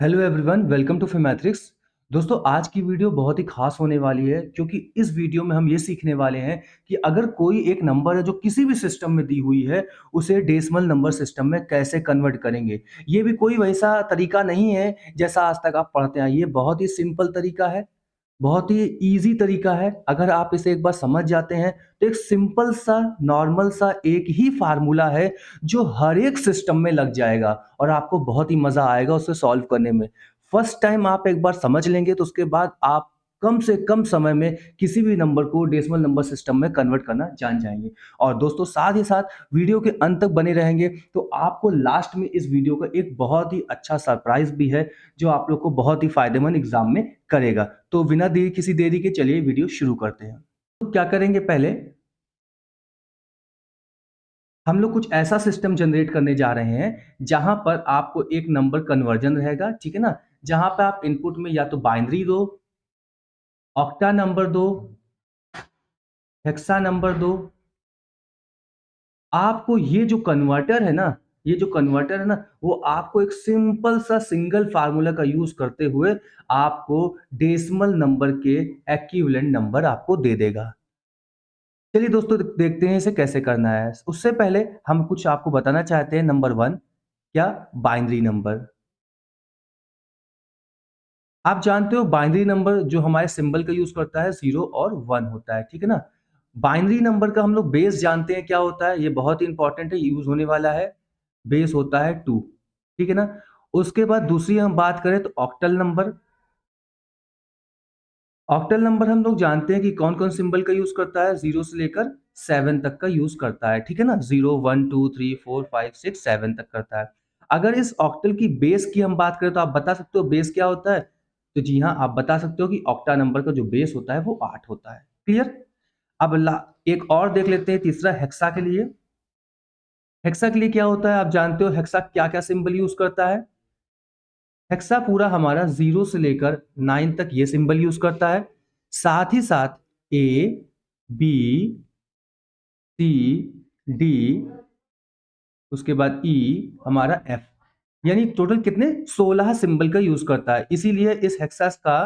Hello everyone, welcome to Phimatrix. दोस्तों, आज की वीडियो बहुत ही खास होने वाली है क्योंकि इस वीडियो में हम ये सीखने वाले हैं कि अगर कोई एक नंबर है जो किसी भी सिस्टम में दी हुई है, उसे डेसिमल नंबर सिस्टम में कैसे कन्वर्ट करेंगे। ये भी कोई वैसा तरीका नहीं है जैसा आज तक आप पढ़ते हैं। ये बहुत ही सिंपल तरीका है, बहुत ही ईज़ी तरीका है। अगर आप इसे एक बार समझ जाते हैं, तो एक सिंपल सा, नॉर्मल सा एक ही फ़ॉर्मूला है, जो हर एक सिस्टम में लग जाएगा और आपको बहुत ही मज़ा आएगा उसे सॉल्व करने में। फर्स्ट टाइम आप एक बार समझ लेंगे, तो उसके बाद आप कम से कम समय में किसी भी नंबर को डेसिमल नंबर सिस्टम में कन्वर्ट करना जान जाएँगे। और दोस्तों, साथ ही साथ वीडियो के अंत तक बने रहेंगे, तो आपको लास्ट में इस वीडियो का एक बहुत ही अच्छा सरप्राइज़ भी है, जो आप लोग को बहुत ही फ़ायदेमंद एग्ज़ाम में करेगा। तो बिना किसी देरी के चलिए वीडियो शुरू करते हैं। तो क्या करेंगे, पहले हम लोग कुछ ऐसा सिस्टम जनरेट करने जा रहे हैं जहां पर आपको एक नंबर कन्वर्जन रहेगा, ठीक है ना। जहां पे आप इनपुट में या तो बाइनरी दो, ऑक्टा नंबर दो, हेक्सा नंबर दो। आपको ये जो कन्वर्टर है ना, वो आपको एक सिंपल सा सिंगल फार्मूला का यूज करते हुए आपको डेसिमल नंबर के एक्विवेलेंट नंबर आपको दे देगा। चलिए दोस्तों, देखते हैं इसे कैसे करना है। उससे पहले हम कुछ आपको बताना चाहते हैं। नंबर वन, क्या बाइनरी नंबर। आप जानते हो बाइनरी नंबर जो हमारे सिंबल का यूज करता है, जीरो और वन होता है, ठीक है ना। बाइनरी नंबर का हम लोग बेस जानते हैं क्या होता है, ये बहुत ही इंपॉर्टेंट है, यूज होने वाला है। बेस होता है टू, ठीक है ना। उसके बाद दूसरी हम बात करें तो ऑक्टल नंबर। ऑक्टल नंबर हम लोग जानते हैं कि कौन कौन सिंबल का यूज करता है, जीरो से लेकर सेवन तक का यूज करता है, ठीक है ना। Zero, one, two, three, four, five, six, seven तक करता है। अगर इस ऑक्टल की बेस की हम बात करें तो आप बता सकते हो बेस क्या होता है। तो जी हाँ, आप बता सकते हो कि ऑक्टा नंबर का जो बेस होता है वो 8 होता है। क्लियर। अब एक और देख लेते हैं, तीसरा हेक्सा के लिए। हेक्सा के लिए क्या होता है, आप जानते हो हेक्सा क्या क्या सिंबल यूज करता है। हेक्सा पूरा हमारा जीरो से लेकर 9 तक ये सिंबल यूज करता है। साथ ही साथ ए, बी, सी, डी, उसके बाद ई, हमारा एफ, यानी टोटल कितने 16 सिंबल का यूज करता है। इसीलिए इस हेक्सास का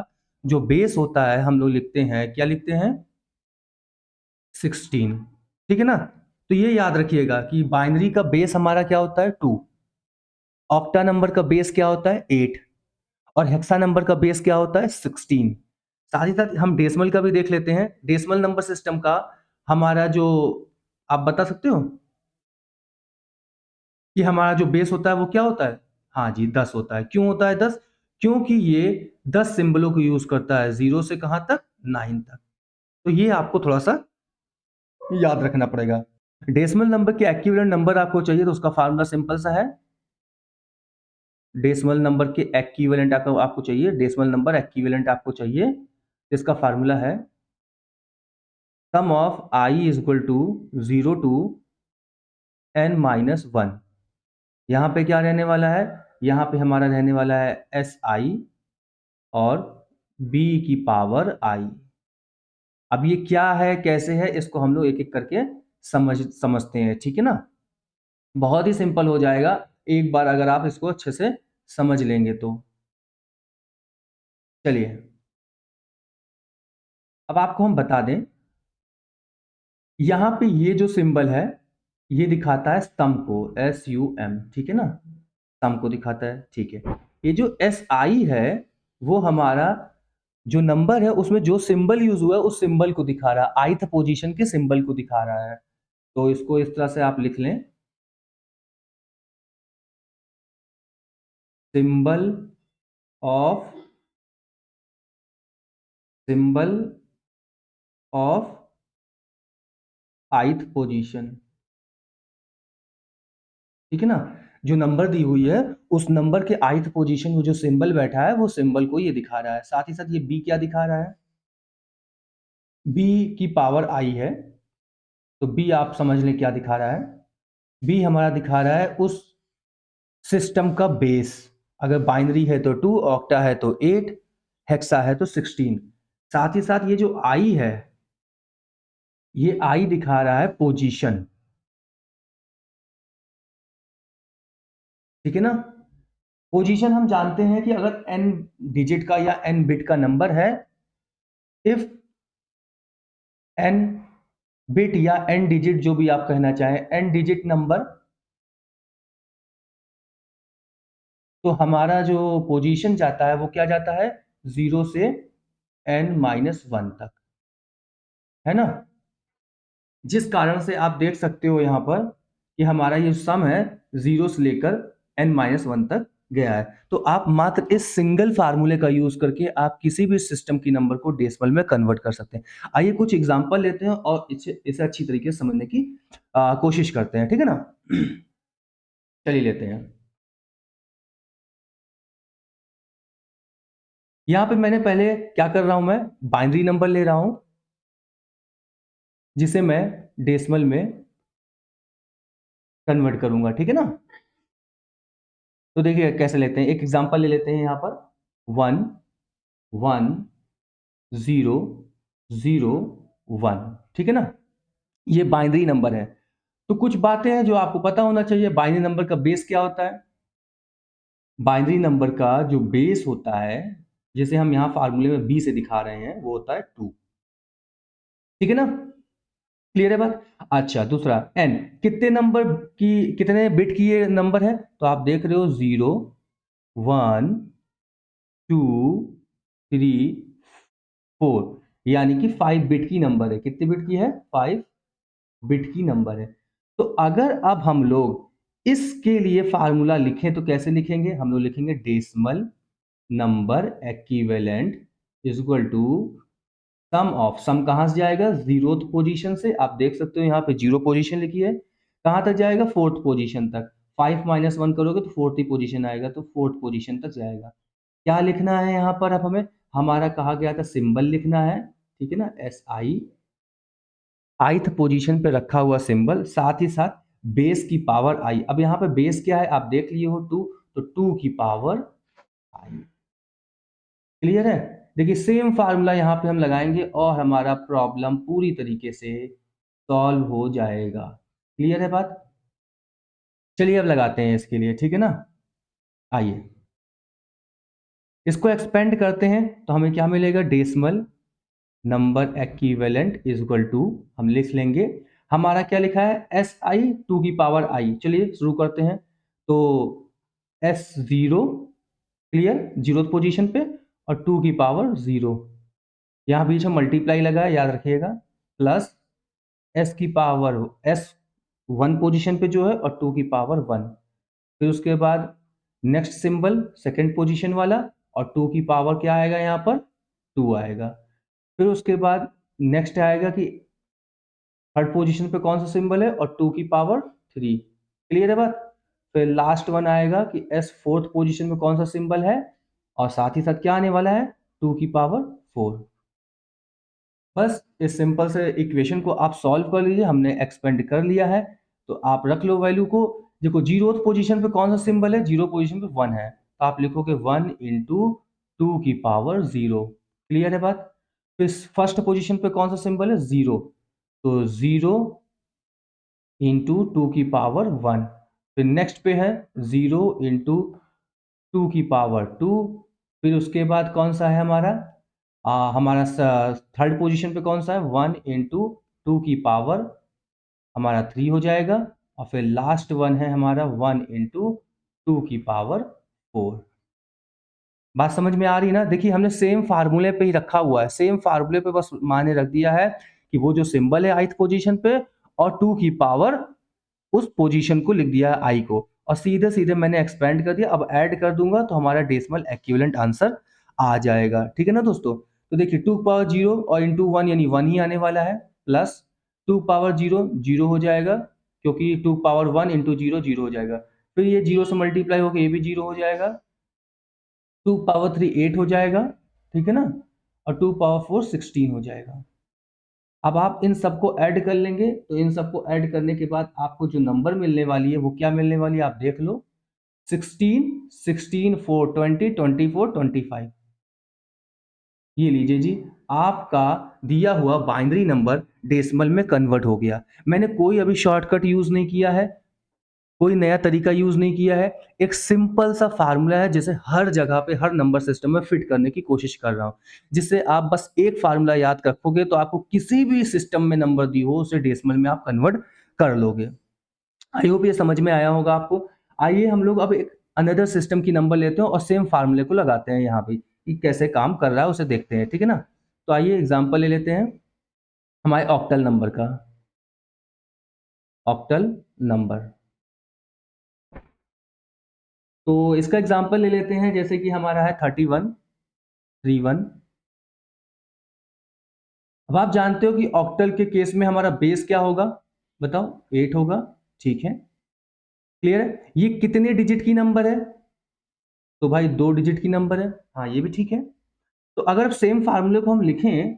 जो बेस होता है, हम लोग लिखते हैं, क्या लिखते हैं, 16, ठीक है ना। तो ये याद रखिएगा कि बाइनरी का बेस हमारा क्या होता है, 2। ऑक्टा नंबर का बेस क्या होता है, 8। और हेक्सा नंबर का बेस क्या होता है, 16। साथ ही साथ हम डेसिमल का भी देख लेते हैं। डेसिमल नंबर सिस्टम का हमारा जो, आप बता सकते हो कि हमारा जो बेस होता है वो क्या होता है। हाँ जी, 10 होता है। क्यों होता है 10? क्योंकि ये 10 सिंबलों को यूज करता है, जीरो से कहां तक, 9 तक। तो ये आपको थोड़ा सा याद रखना पड़ेगा। डेसिमल नंबर के एक्विवेलेंट नंबर आपको चाहिए, तो उसका फार्मूला सिंपल सा है। डेसिमल नंबर के एक्विवेलेंट आपको चाहिए, डेसिमल नंबर एक्विवेलेंट आपको चाहिए। इसका फार्मूला है sum of i is equal to zero to n minus one. यहां पे क्या रहने वाला है, यहां पे हमारा रहने वाला है एस आई और बी की पावर आई। अब ये क्या है, कैसे है, इसको हम लोग एक एक करके समझते हैं, ठीक है ना। बहुत ही सिंपल हो जाएगा एक बार अगर आप इसको अच्छे से समझ लेंगे तो। चलिए, अब आपको हम बता दें, यहां पे ये जो सिंबल है, ये दिखाता है सम को, एस यू एम, ठीक है ना। सम को दिखाता है, ठीक है। ये जो एस आई है, वो हमारा जो नंबर है उसमें जो सिंबल यूज हुआ है उस सिंबल को दिखा रहा है, आइथ पोजीशन के सिंबल को दिखा रहा है। तो इसको इस तरह से आप लिख लें, symbol of, symbol of ith position, ठीक है ना। जो नंबर दी हुई है, उस नंबर के आइथ पोजीशन में जो सिंबल बैठा है, वो सिंबल को ये दिखा रहा है। साथ ही साथ ये बी क्या दिखा रहा है, बी की पावर आई है। तो बी आप समझ लें क्या दिखा रहा है। बी हमारा दिखा रहा है उस सिस्टम का बेस। अगर बाइनरी है तो 2, ऑक्टा है तो 8, हेक्सा है तो 16। साथ ही साथ ये जो आई है, ये आई दिखा रहा है पोजीशन, ठीक है ना। पोजीशन हम जानते हैं कि अगर n डिजिट का या n बिट का नंबर है, इफ n बिट या n डिजिट जो भी आप कहना चाहें, n डिजिट नंबर, तो हमारा जो पोजीशन जाता है वो क्या जाता है, 0 से n-1 तक, है ना। जिस कारण से आप देख सकते हो यहाँ पर कि हमारा ये सम है 0 से लेकर n-1 तक गया है। तो आप मात्र इस सिंगल फार्मूले का यूज करके आप किसी भी सिस्टम की नंबर को डेसिमल में कन्वर्ट कर सकते हैं। आइए कुछ एग्जांपल लेते हैं और इसे अच्छी तरीके से समझने की कोशिश करते हैं, ठीक है ना। चलिए लेते हैं। यहाँ पे मैंने पहले क्या कर रहा हूं, मैं बाइनरी नंबर ले रहा हूं जिसे मैं डेसिमल में कन्वर्ट करूंगा, ठीक है ना। तो देखिए कैसे लेते हैं, एक एग्जांपल ले लेते हैं यहाँ पर 1 1 0 0 1, ठीक है ना। ये बाइनरी नंबर है। तो कुछ बातें हैं जो आपको पता होना चाहिए। बाइनरी नंबर का बेस क्या होता है, बाइनरी नंबर का जो बेस होता है, जिसे हम यहाँ फार्मूले में बी से दिखा रहे हैं, वो होता है 2, ठीक है ना। क्लियर है बात। अच्छा दूसरा एन, कितने नंबर की, कितने बिट की ये नंबर है, तो आप देख रहे हो 0 1 2 3 4, यानी कि 5 बिट की नंबर है। कितने बिट की है, 5 बिट की नंबर है। तो अगर अब हम लोग इसके लिए फार्मूला लिखें तो कैसे लिखेंगे, हम लोग लिखेंगे decimal number equivalent is equal to sum of, sum कहां से जाएगा, जीरोथ पोजीशन से। आप देख सकते हो यहाँ पे जीरो पोजीशन लिखी है, कहां तक जाएगा, फोर्थ पोजीशन तक। 5-1 करोगे तो फोर्थ ही पोजीशन आएगा, तो फोर्थ पोजीशन तक जाएगा। क्या लिखना है यहाँ पर, अब हमें हमारा कहा गया था सिंबल लिखना है, ठीक है ना, SI, आइथ पोजीशन पे रखा हुआ सिंबल, साथ ही साथ बेस की पावर आई। अब यहाँ पे बेस क्या है, आप देख लिए हो 2, तो 2 की पावर आई। क्लियर है। देखिए सेम फार्मूला यहाँ पे हम लगाएंगे और हमारा प्रॉब्लम पूरी तरीके से सॉल्व हो जाएगा। क्लियर है बात। चलिए अब लगाते हैं इसके लिए, ठीक है ना। आइए इसको एक्सपेंड करते हैं तो हमें क्या मिलेगा, decimal number equivalent is equal to, हम लिख लेंगे हमारा क्या लिखा है, SI 2 की पावर आई। चलिए शुरू करते हैं। तो S0, क्लियर, जीरो पोजीशन पे, और 2 की पावर 0, यहाँ बीच में मल्टीप्लाई लगा है, याद रखिएगा, प्लस S की पावर, S1 पोजीशन पे जो है, और 2 की पावर 1। फिर उसके बाद नेक्स्ट सिंबल सेकंड पोजीशन वाला, और 2 की पावर क्या आएगा यहाँ पर, 2 आएगा। फिर उसके बाद नेक्स्ट आएगा कि थर्ड पोजीशन पे कौन सा सिंबल है, और 2 की पावर 3। क्लियर है बात। फिर लास्ट वन आएगा कि एस फोर्थ पोजीशन में कौन सा सिंबल है, और साथ ही साथ क्या आने वाला है, 2 की पावर 4। बस इस सिंपल से इक्वेशन को आप सॉल्व कर लीजिए, हमने एक्सपेंड कर लिया है। तो आप रख लो वैल्यू को। देखो जीरोथ पोजीशन पे कौन सा सिंबल है, जीरो पोजीशन पे 1 है, तो आप लिखोगे 1 इंटू 2 की पावर 0। क्लियर है बात। फिर फर्स्ट पोजीशन पे कौन सा सिंबल है, 0, तो 0 इंटू 2 की पावर 1। फिर नेक्स्ट पे है 0 इंटू 2 की पावर 2। फिर उसके बाद कौन सा है हमारा, हमारा थर्ड पोजीशन पे कौन सा है, 1 इंटू 2 की पावर हमारा 3 हो जाएगा। और फिर लास्ट वन है हमारा 1 इंटू 2 की पावर 4। बात समझ में आ रही है ना। देखिए हमने सेम फार्मूले पे ही रखा हुआ है, सेम फार्मूले पे बस माने रख दिया है कि वो जो सिंबल है ith पोजीशन पे, और 2 की पावर उस पोजीशन को लिख दिया है आई को, और सीधे सीधे मैंने एक्सपेंड कर दिया। अब ऐड कर दूंगा तो हमारा डेसिमल एक्विवेलेंट आंसर आ जाएगा, ठीक है ना दोस्तों। तो देखिए 2 पावर 0 और इंटू 1 यानी 1 ही आने वाला है, प्लस 2 पावर 0 0 हो जाएगा, क्योंकि 2 पावर 1 इंटू 0 0 हो जाएगा। फिर ये 0 से मल्टीप्लाई होकर ये भी 0 हो जाएगा, 2 पावर 3 8 हो जाएगा, ठीक है ना, और 2 पावर 4 16 हो जाएगा। अब आप इन सबको ऐड कर लेंगे, तो इन सबको ऐड करने के बाद आपको जो नंबर मिलने वाली है वो क्या मिलने वाली है, आप देख लो, 16 16 4 20 24 25। ये लीजिए जी, आपका दिया हुआ बाइनरी नंबर डेसिमल में कन्वर्ट हो गया। मैंने कोई अभी शॉर्टकट यूज नहीं किया है, कोई नया तरीका यूज नहीं किया है, एक सिंपल सा फार्मूला है जिसे हर जगह पे हर नंबर सिस्टम में फिट करने की कोशिश कर रहा हूँ, जिससे आप बस एक फार्मूला याद रखोगे तो आपको किसी भी सिस्टम में नंबर दी हो उसे डेसिमल में आप कन्वर्ट कर लोगे। आई होप ये समझ में आया होगा आपको। आइए हम लोग अब एक अनदर सिस्टम की नंबर लेते हैं और सेम फार्मूले को लगाते हैं यहाँ पे कि कैसे काम कर रहा है उसे देखते हैं, ठीक है ना। तो आइए एग्जांपल ले लेते हैं हमारे ऑक्टल नंबर का। ऑक्टल नंबर, तो इसका एग्जांपल ले लेते हैं, जैसे कि हमारा है 31 31। अब आप जानते हो कि ऑक्टल के केस में हमारा बेस क्या होगा, बताओ, 8 होगा, ठीक है, क्लियर है। ये कितने डिजिट की नंबर है, तो भाई 2 डिजिट की नंबर है, हाँ ये भी ठीक है। तो अगर सेम फार्मूले को हम लिखें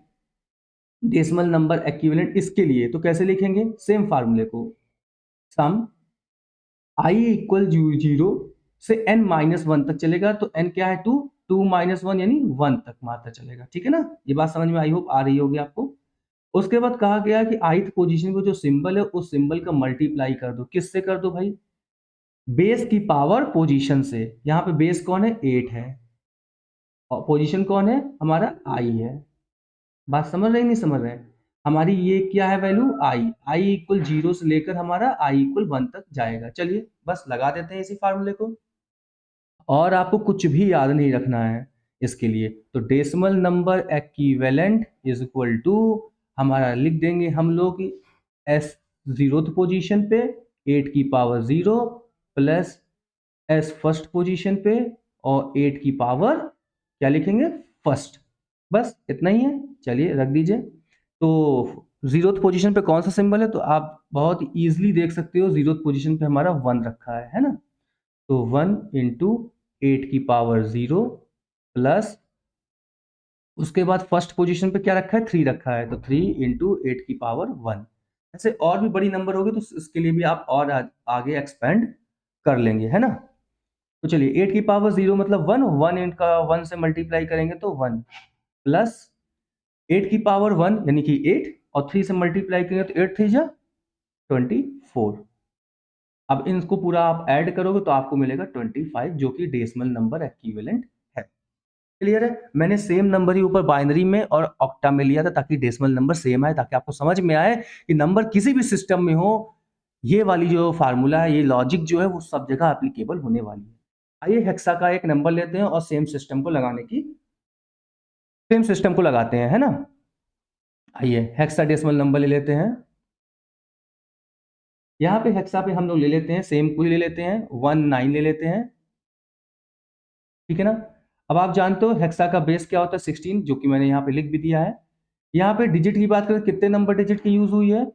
डेसिमल नंबर एक्विवेलेंट इसके लिए, तो कैसे लिखेंगे सेम फार्मूले को, सम आई इक्वल 0 से n माइनस वन तक चलेगा, तो n क्या है 2, 2 माइनस वन यानी 1 तक मात्र चलेगा, ठीक है ना। ये बात समझ में आई होप आ रही होगी आपको। उसके बाद कहा गया कि ith पोजीशन को जो सिंबल है उस सिंबल का मल्टीप्लाई कर दो, किससे कर दो भाई, बेस की पावर पोजीशन से। यहाँ पे बेस कौन है 8 है और पोजीशन कौन है हमारा आई है। बात समझ रहे नहीं समझ रहे, हमारी ये क्या है वैल्यू आई, आई इक्वल 0 से लेकर हमारा आई इक्वल 1 तक जाएगा। चलिए बस लगा देते हैं इसी फार्मूले को, और आपको कुछ भी याद नहीं रखना है इसके लिए। तो decimal number equivalent is equal to, हमारा लिख देंगे हम लोग एस 0th पोजीशन पे 8 की power 0 plus S first position पे और 8 की पावर क्या लिखेंगे फर्स्ट, बस इतना ही है। चलिए रख दीजिए। तो 0th पोजीशन पे कौन सा सिंबल है, तो आप बहुत इजीली देख सकते हो 0th पोजीशन पे हमारा 1 रखा है ना। तो 1 इंटू 8 की पावर 0 प्लस उसके बाद फर्स्ट पोजीशन पे क्या रखा है 3 रखा है, तो 3 इंटू 8 की पावर 1। ऐसे और भी बड़ी नंबर होगी तो इसके लिए भी आप और आगे एक्सपेंड कर लेंगे, है ना। तो चलिए 8 की पावर 0 मतलब 1, 1 इनका 1 से मल्टीप्लाई करेंगे तो 1 प्लस 8 की पावर 1 यानी कि 8 और 3 से मल्टीप्लाई करेंगे तो 8 3 जा 24। अब इनको पूरा आप ऐड करोगे तो आपको मिलेगा 25, जो कि डेसिमल नंबर एक्विवेलेंट है। क्लियर है, मैंने सेम नंबर ही ऊपर बाइनरी में और ऑक्टा में लिया था ताकि डेसिमल नंबर सेम आए, ताकि आपको समझ में आए कि नंबर किसी भी सिस्टम में हो, ये वाली जो फार्मूला है, ये लॉजिक जो है वो सब जगह एप्लीकेबल होने वाली है। आइए हेक्सा का एक नंबर लेते हैं और सेम सिस्टम को लगाते हैं, है ना। आइए हेक्सा डेसिमल नंबर ले लेते हैं। यहाँ पे हेक्सा पे हम लोग ले लेते हैं सेम को ही ले लेते हैं 19 ले लेते हैं, ठीक है ना। अब आप जानते हो हेक्सा का बेस क्या होता है 16, जो कि मैंने यहाँ पे लिख भी दिया है। यहाँ पे डिजिट की बात करें, कितने नंबर डिजिट की यूज हुई है,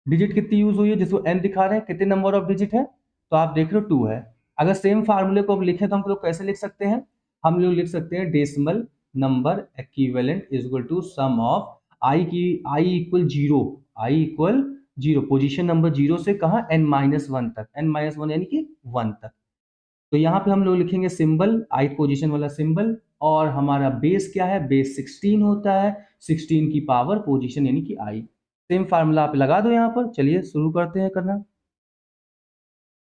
डिजिट कितनी यूज हुई है, जिसको n दिखा रहे हैं, कितने नंबर ऑफ डिजिट है, तो आप देख रहे हो 2 है। अगर सेम फार्मूले को अब लिखें तो हम लोग कैसे लिख सकते हैं, हम लोग लिख सकते हैं decimal number equivalent is equal to sum of I equal 0, I equal 0 position number 0 से कहा n-1 तक, n-1 यानी कि 1 तक। तो यहाँ पे हम लोग लिखेंगे सिंबल आई पोजीशन वाला सिंबल, और हमारा बेस क्या है, बेस 16 होता है, 16 की पावर पोजीशन यानी कि आई। सेम फार्मूला आप लगा दो यहाँ पर। चलिए शुरू करते हैं करना।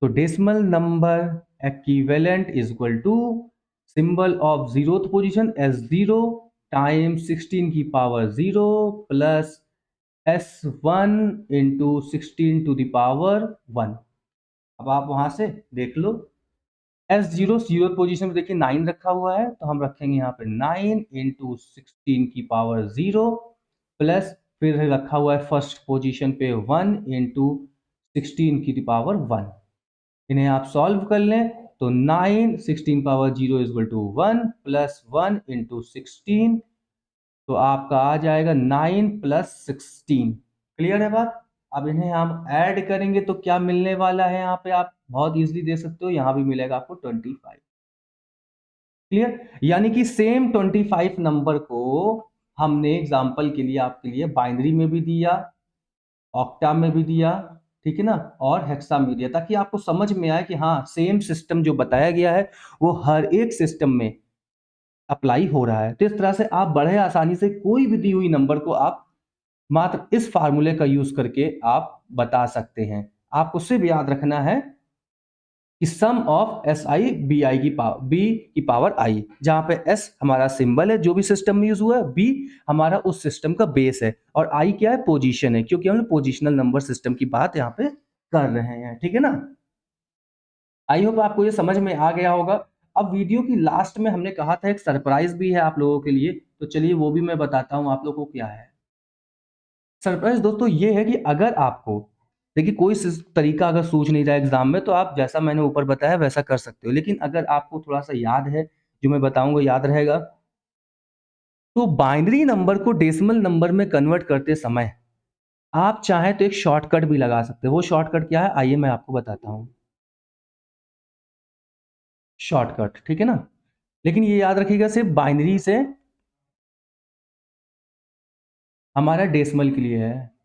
तो decimal number equivalent is equal to symbol of 0th position S 0 time 16 की power 0 plus S1 into 16 to the power 1। अब आप वहां से देख लो S0 जीरो पोजीशन में देखिए 9 रखा हुआ है, तो हम रखेंगे यहाँ पे 9 इंटू 16 की पावर 0 प्लस फिर रखा हुआ है फर्स्ट पोजीशन पे 1 इंटू 16 की पावर 1। इन्हें आप सॉल्व कर लें तो 9 16 power 0 is equal to 1 plus 1 into 16, तो आपका आ जाएगा 9 प्लस 16। क्लियर है बात। अब इन्हें हम ऐड करेंगे तो क्या मिलने वाला है, यहाँ पे आप बहुत इजीली दे सकते हो, यहाँ भी मिलेगा आपको 25। क्लियर, यानी कि सेम 25 नंबर को हमने एग्जाम्पल के लिए आपके लिए बाइनरी में भी दिया, ऑक्टा में भी दिया, ठीक है ना, और हेक्सा में दिया, ताकि आपको समझ में आए कि हाँ सेम सिस्टम जो बताया गया है वो हर एक सिस्टम में अप्लाई हो रहा है। तो इस तरह से आप बड़े आसानी से कोई भी दी हुई नंबर को आप मात्र इस फार्मूले का यूज करके आप बता सकते हैं। आपको सिर्फ याद रखना है कि sum of s i b i की पावर बी की पावर आई, जहां पे एस हमारा सिंबल है जो भी सिस्टम में यूज हुआ है, बी हमारा उस सिस्टम का बेस है, और आई क्या है, पोजीशन है, क्योंकि हम पोजिशनल नंबर सिस्टम की बात यहाँ पे कर रहे हैं। ठीक है ना। आई होप आपको ये समझ में आ गया होगा। अब वीडियो की लास्ट में हमने कहा था एक सरप्राइज भी है आप लोगों के लिए, तो चलिए वो भी मैं बताता हूँ आप लोगों को क्या है। सरप्राइज दोस्तों ये है कि अगर आपको देखिए कोई तरीका अगर सूझ नहीं रहा है एग्जाम में, तो आप जैसा मैंने ऊपर बताया वैसा कर सकते हो, लेकिन अगर आपको थोड़ा सा याद है जो मैं बताऊंगा याद रहेगा, तो बाइनरी नंबर को डेसिमल नंबर में कन्वर्ट करते समय आप चाहें तो एक शॉर्टकट भी लगा सकते हो। वो शॉर्टकट क्या है, आइए मैं आपको बताता हूँ। शॉर्टकट, ठीक है ना, लेकिन ये याद रखिएगा सिर्फ बाइनरी से हमारा डेसिमल के लिए है।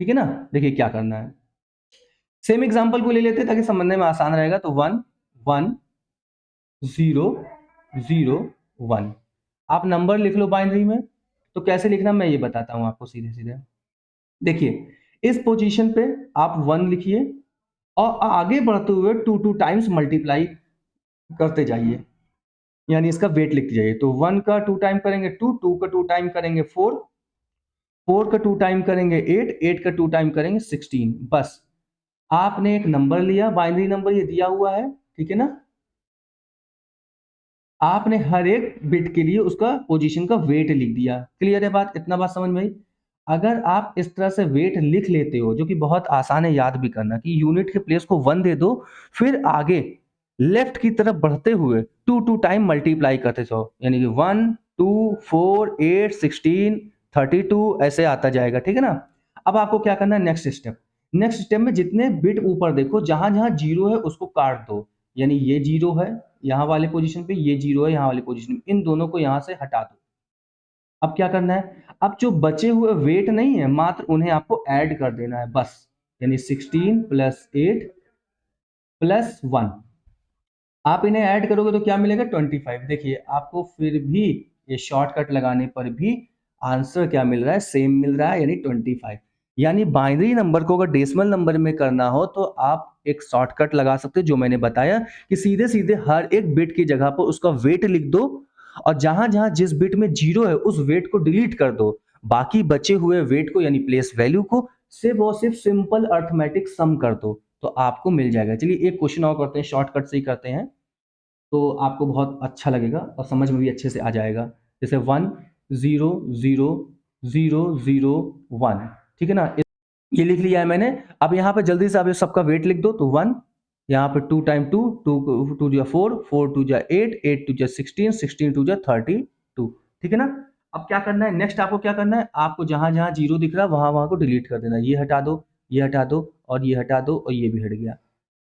ठीक है ना। देखिए क्या करना है, सेम एग्जांपल को ले लेते हैं ताकि समझने में आसान रहेगा। तो 1 1 0 0 1 आप नंबर लिख लो बाइनरी में। तो कैसे लिखना मैं ये बताता हूं आपको सीधे सीधे। देखिए इस पोजीशन पे आप 1 लिखिए और आगे बढ़ते हुए 2 टाइम्स मल्टीप्लाई करते जाइए, यानी इसका वेट लिखते जाइए। तो 1 का 2 टाइम करेंगे 2, 2 का 2 टाइम करेंगे 4, 4 का 2 टाइम करेंगे 8, 8 का 2 टाइम करेंगे 16। बस आपने एक नंबर लिया, बाइनरी नंबर ये दिया हुआ है, ठीक है ना। आपने हर एक बिट के लिए उसका पोजीशन का वेट लिख दिया। क्लियर है बात, इतना बात समझ में आई। अगर आप इस तरह से वेट लिख लेते हो, जो कि बहुत आसान है याद भी करना, कि यूनिट के प्लेस को 1 दे दो, फिर आगे लेफ्ट की तरफ बढ़ते हुए 2 टाइम मल्टीप्लाई करते जाओ, यानी कि 1 2 4 8 16 32 ऐसे आता जाएगा। ठीक है ना। अब आपको क्या करना है, नेक्स्ट स्टेप। नेक्स्ट स्टेप में जितने बिट ऊपर देखो, जहां जहां जीरो है उसको काट दो, यानी ये जीरो है यहाँ वाले पोजीशन पे, ये जीरो है यहाँ वाले पोजीशन पे, इन दोनों को यहाँ से हटा दो। अब क्या करना है, अब जो बचे हुए वेट नहीं है, मात्र उन्हें आपको ऐड कर देना है बस, यानी 16 प्लस 8 प्लस 1। आप इन्हें ऐड करोगे तो क्या मिलेगा, 25। देखिए आपको फिर भी ये शॉर्टकट लगाने पर भी आंसर क्या मिल रहा है, सेम मिल रहा है, यानी 25। यानी बाइनरी नंबर को अगर डेसिमल नंबर में करना हो तो आप एक शॉर्टकट लगा सकते हो, जो मैंने बताया कि सीधे सीधे हर एक बिट की जगह पर उसका वेट लिख दो, और जहां जहां जिस बिट में जीरो है उस वेट को डिलीट कर दो, बाकी बचे हुए वेट को यानी प्लेस वैल्यू को सिर्फ और सिर्फ सिंपल अर्थमेटिक सम कर दो, तो आपको मिल जाएगा। चलिए एक क्वेश्चन और करते हैं, शॉर्टकट से ही करते हैं, तो आपको बहुत अच्छा लगेगा और समझ में भी अच्छे से आ जाएगा। जैसे 1 0 0 0 0 1, ठीक है ना। ये लिख लिया है मैंने। अब यहाँ पे जल्दी से आप ये सबका वेट लिख दो। तो 1, यहाँ पे 2 टाइम 2, 2 2 जा 4, 4 2 जा 8, 8 2 जा 16, 16 2 जा 32। ठीक है ना। अब क्या करना है, नेक्स्ट आपको क्या करना है, आपको जहां जहां जीरो दिख रहा है वहां वहां को डिलीट कर देना। ये हटा दो, ये हटा दो, और ये हटा दो, और ये भी हट गया।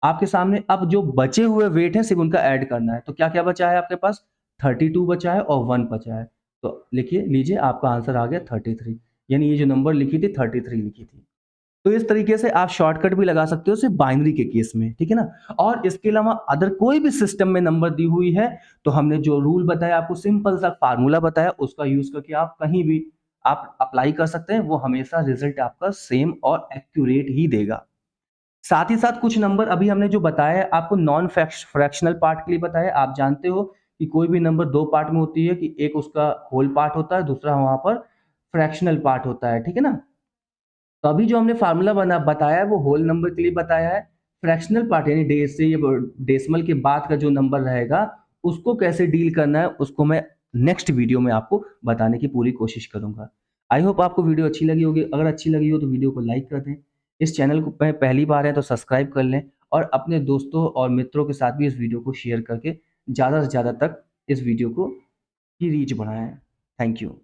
आपके सामने अब जो बचे हुए वेट हैं सिर्फ उनका ऐड करना है। तो क्या क्या बचा है आपके पास, 32 बचा है और 1 बचा है। तो लिखिए, लीजिए आपका आंसर आ गया 33, यानी ये जो नंबर लिखी थी 33 लिखी थी। तो इस तरीके से आप शॉर्टकट भी लगा सकते हो सिर्फ बाइनरी के केस में, ठीक है ना। और इसके अलावा अदर कोई भी सिस्टम में नंबर दी हुई है, तो हमने जो रूल बताया आपको, सिंपल सा फार्मूला बताया, उसका यूज करके आप कहीं भी आप अप्लाई कर सकते हैं, वो हमेशा रिजल्ट आपका सेम और एक्यूरेट ही देगा। साथ ही साथ कुछ नंबर अभी हमने जो बताया है आपको नॉन फ्रैक्शनल पार्ट के लिए बताया। आप जानते हो कि कोई भी नंबर दो पार्ट में होती है, कि एक उसका होल पार्ट होता है, दूसरा वहां पर फ्रैक्शनल पार्ट होता है, ठीक है ना। तो अभी जो हमने फार्मूला बना बताया है वो होल नंबर के लिए बताया है। फ्रैक्शनल पार्ट यानी डेसिमल के बाद का जो नंबर रहेगा उसको कैसे डील करना है, उसको मैं नेक्स्ट वीडियो में आपको बताने की पूरी कोशिश करूंगा। आई होप आपको वीडियो अच्छी लगी होगी। अगर अच्छी लगी हो तो वीडियो को लाइक कर दें। इस चैनल को पहली बार है तो सब्सक्राइब कर लें, और अपने दोस्तों और मित्रों के साथ भी इस वीडियो को शेयर करके ज़्यादा से ज़्यादा तक इस वीडियो को की रीच बढ़ाएं। Thank you.